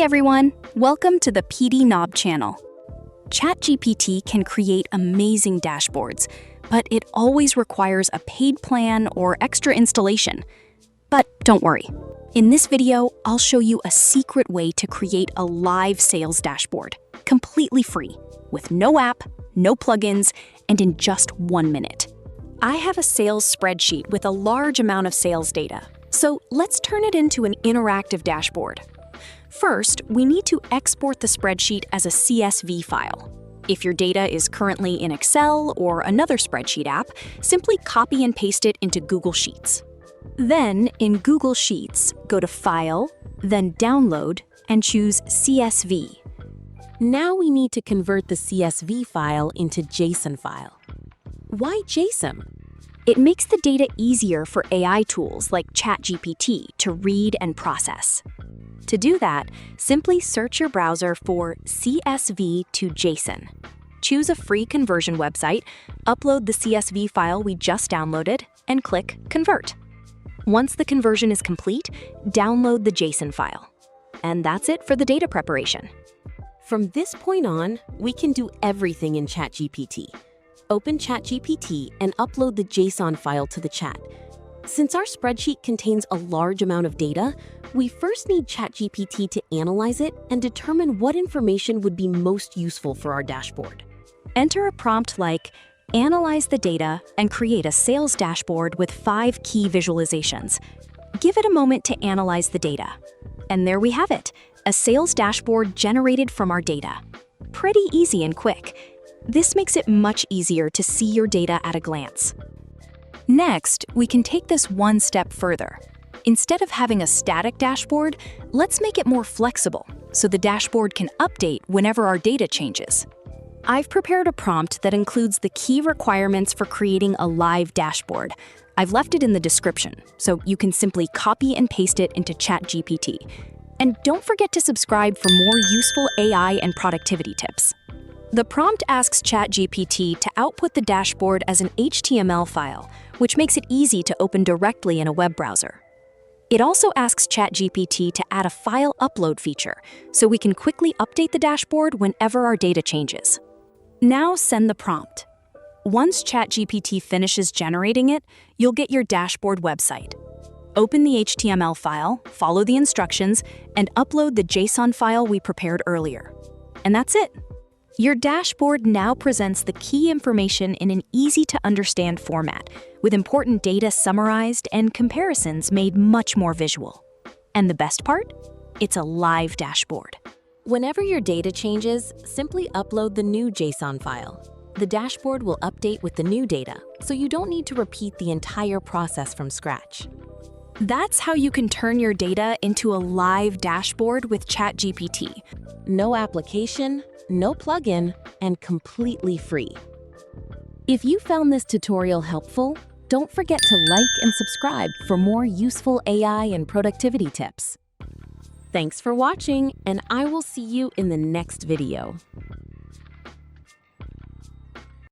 Hey everyone, welcome to the PD Knob channel. ChatGPT can create amazing dashboards, but it always requires a paid plan or extra installation. But don't worry. In this video, I'll show you a secret way to create a live sales dashboard, completely free, with no app, no plugins, and in just 1 minute. I have a sales spreadsheet with a large amount of sales data, so let's turn it into an interactive dashboard. First, we need to export the spreadsheet as a CSV file. If your data is currently in Excel or another spreadsheet app, simply copy and paste it into Google Sheets. Then, in Google Sheets, go to File, then Download, and choose CSV. Now we need to convert the CSV file into JSON file. Why JSON? It makes the data easier for AI tools like ChatGPT to read and process. To do that, simply search your browser for CSV to JSON. Choose a free conversion website, upload the CSV file we just downloaded, and click Convert. Once the conversion is complete, download the JSON file. And that's it for the data preparation. From this point on, we can do everything in ChatGPT. Open ChatGPT and upload the JSON file to the chat. Since our spreadsheet contains a large amount of data, we first need ChatGPT to analyze it and determine what information would be most useful for our dashboard. Enter a prompt like, "Analyze the data and create a sales dashboard with 5 key visualizations." Give it a moment to analyze the data. And there we have it, a sales dashboard generated from our data. Pretty easy and quick. This makes it much easier to see your data at a glance. Next, we can take this one step further. Instead of having a static dashboard, let's make it more flexible so the dashboard can update whenever our data changes. I've prepared a prompt that includes the key requirements for creating a live dashboard. I've left it in the description, so you can simply copy and paste it into ChatGPT. And don't forget to subscribe for more useful AI and productivity tips. The prompt asks ChatGPT to output the dashboard as an HTML file, which makes it easy to open directly in a web browser. It also asks ChatGPT to add a file upload feature, so we can quickly update the dashboard whenever our data changes. Now send the prompt. Once ChatGPT finishes generating it, you'll get your dashboard website. Open the HTML file, follow the instructions, and upload the JSON file we prepared earlier. And that's it. Your dashboard now presents the key information in an easy-to-understand format, with important data summarized and comparisons made much more visual. And the best part? It's a live dashboard. Whenever your data changes, simply upload the new JSON file. The dashboard will update with the new data, so you don't need to repeat the entire process from scratch. That's how you can turn your data into a live dashboard with ChatGPT. No application, no plugin, and completely free. If you found this tutorial helpful, don't forget to like and subscribe for more useful AI and productivity tips. Thanks for watching, and I will see you in the next video.